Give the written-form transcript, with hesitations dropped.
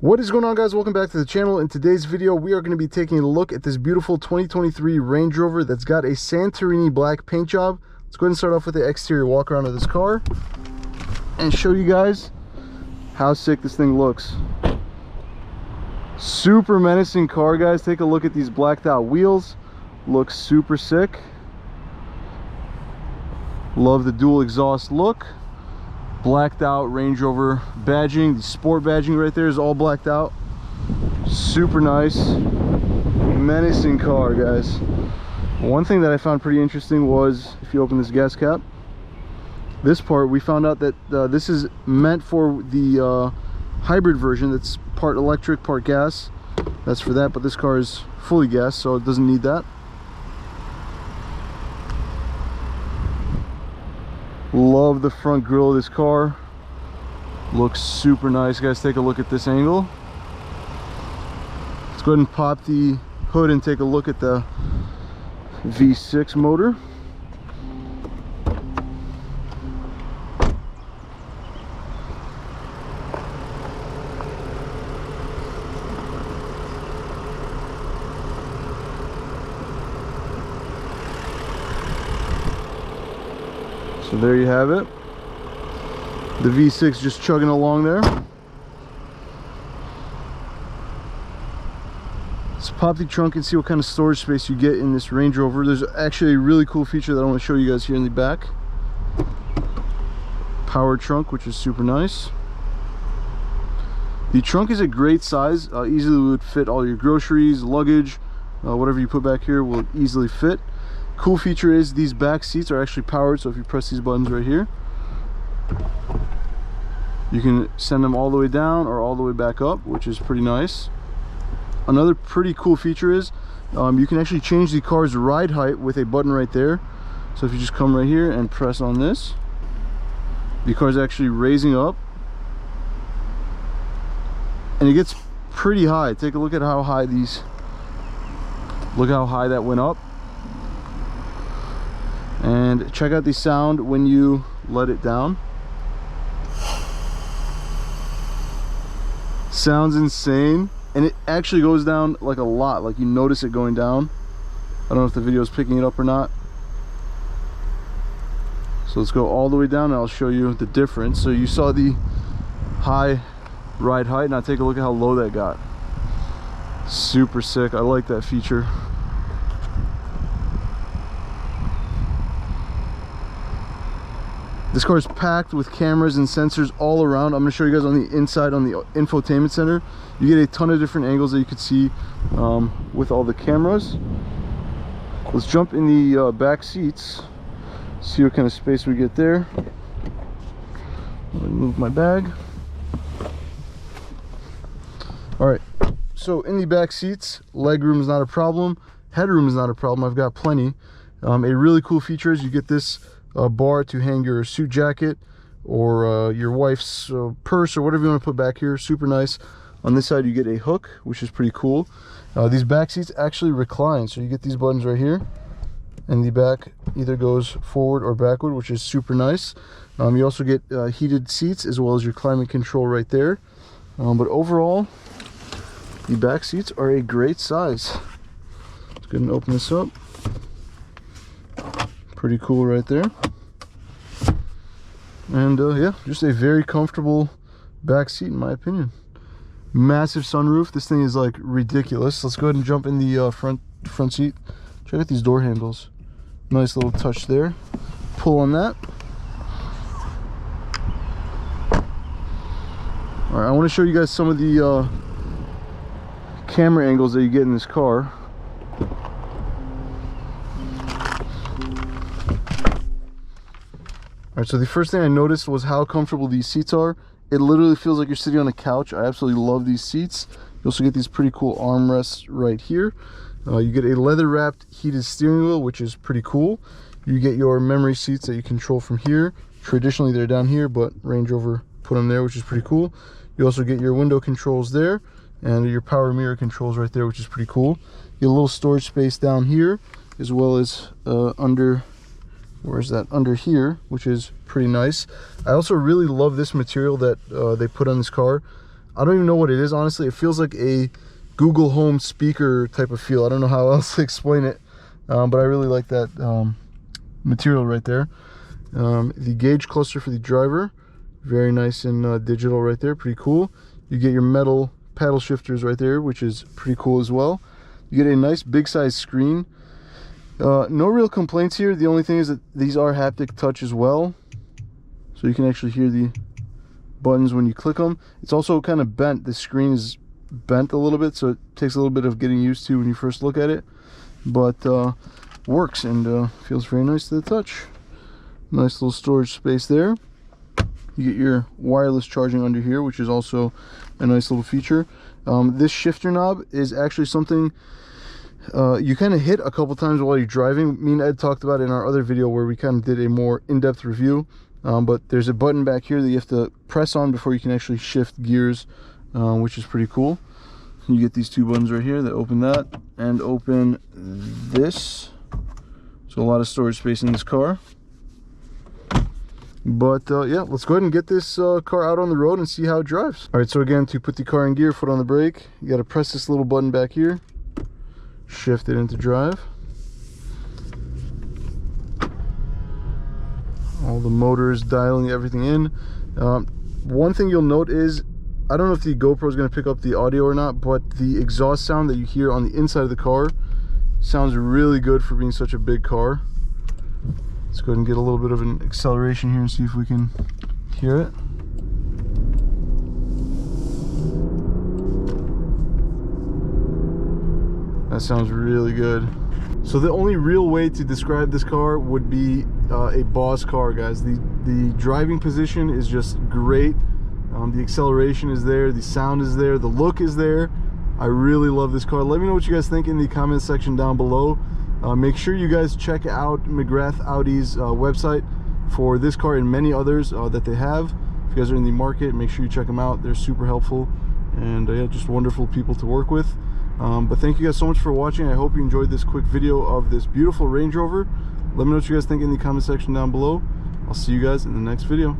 What is going on, guys? Welcome back to the channel. In today's video we are going to be taking a look at this beautiful 2023 Range Rover that's got a Santorini black paint job. Let's go ahead and start off with the exterior walk around of this car and show you guys how sick this thing looks. Super menacing car, guys. Take a look at these blacked out wheels. Looks super sick. Love the dual exhaust look. Blacked out Range Rover badging. The sport badging right there is all blacked out. Super nice, menacing car, guys. One thing that I found pretty interesting was, if you open this gas cap, this part, we found out that this is meant for the hybrid version that's part electric, part gas. That's for that, but this car is fully gas, so it doesn't need that. Love the front grille of this car. Looks super nice, guys. Take a look at this angle. Let's go ahead and pop the hood and take a look at the V6 motor. So there you have it. The V6 just chugging along there. Let's pop the trunk and see what kind of storage space you get in this Range Rover. There's actually a really cool feature that I want to show you guys here in the back. Power trunk, which is super nice. The trunk is a great size. Easily would fit all your groceries, luggage, whatever you put back here will easily fit. Cool feature is these back seats are actually powered, so if you press these buttons right here, you can send them all the way down or all the way back up, which is pretty nice. Another pretty cool feature is you can actually change the car's ride height with a button right there. So if you just come right here and press on this, the car's actually raising up and it gets pretty high. Take a look at how high these, look how high that went up. And check out the sound when you let it down. Sounds insane, and it actually goes down like a lot, like you notice it going down. I don't know if the video is picking it up or not. So let's go all the way down and I'll show you the difference. So you saw the high ride height. Now take a look at how low that got. Super sick. I like that feature. This car is packed with cameras and sensors all around. I'm going to show you guys on the inside, on the infotainment center. You get a ton of different angles that you could see with all the cameras. Let's jump in the back seats, see what kind of space we get there. Let me move my bag. Alright, so in the back seats, leg room is not a problem. Headroom is not a problem. I've got plenty. A really cool feature is you get this bar to hang your suit jacket or your wife's purse or whatever you want to put back here. Super nice. On this side you get a hook, which is pretty cool. These back seats actually recline, so you get these buttons right here and the back either goes forward or backward, which is super nice. You also get heated seats as well as your climate control right there. But overall the back seats are a great size. Let's go ahead and open this up. Pretty cool right there. And yeah, just a very comfortable back seat in my opinion. Massive sunroof. This thing is like ridiculous. Let's go ahead and jump in the front seat. Check out these door handles. Nice little touch there. Pull on that. All right, I want to show you guys some of the camera angles that you get in this car. Alright, so the first thing I noticed was how comfortable these seats are. It literally feels like you're sitting on a couch. I absolutely love these seats. You also get these pretty cool armrests right here. You get a leather wrapped heated steering wheel, which is pretty cool. You get your memory seats that you control from here. Traditionally they're down here, but Range Rover put them there, which is pretty cool. You also get your window controls there and your power mirror controls right there, which is pretty cool. You get a little storage space down here as well as under where's that, under here, which is pretty nice. I also really love this material that they put on this car. I don't even know what it is, honestly. It feels like a Google Home speaker type of feel. I don't know how else to explain it, but I really like that material right there. The gauge cluster for the driver, very nice and digital right there, pretty cool. You get your metal paddle shifters right there, which is pretty cool as well. You get a nice big size screen. No real complaints here. The only thing is that these are haptic touch as well, so you can actually hear the buttons when you click them. It's also kind of bent. The screen is bent a little bit, so it takes a little bit of getting used to when you first look at it, but works and feels very nice to the touch. Nice little storage space there. You get your wireless charging under here, which is also a nice little feature. This shifter knob is actually something you kind of hit a couple times while you're driving. Me and Ed talked about it in our other video where we kind of did a more in-depth review, but there's a button back here that you have to press on before you can actually shift gears, which is pretty cool. You get these two buttons right here that open that and open this, so a lot of storage space in this car. But yeah, let's go ahead and get this car out on the road and see how it drives. All right, so again, to put the car in gear, foot on the brake, you got to press this little button back here, shift it into drive. All the motors dialing everything in. One thing you'll note is, I don't know if the GoPro is going to pick up the audio or not, but the exhaust sound that you hear on the inside of the car sounds really good for being such a big car. Let's go ahead and get a little bit of an acceleration here and see if we can hear it. That sounds really good. So the only real way to describe this car would be a boss car, guys. The driving position is just great. The acceleration is there, the sound is there, the look is there. I really love this car. Let me know what you guys think in the comment section down below. Make sure you guys check out McGrath Audi's website for this car and many others that they have. If you guys are in the market, make sure you check them out. They're super helpful and yeah, just wonderful people to work with. But thank you guys so much for watching. I hope you enjoyed this quick video of this beautiful Range Rover. Let me know what you guys think in the comment section down below. I'll see you guys in the next video.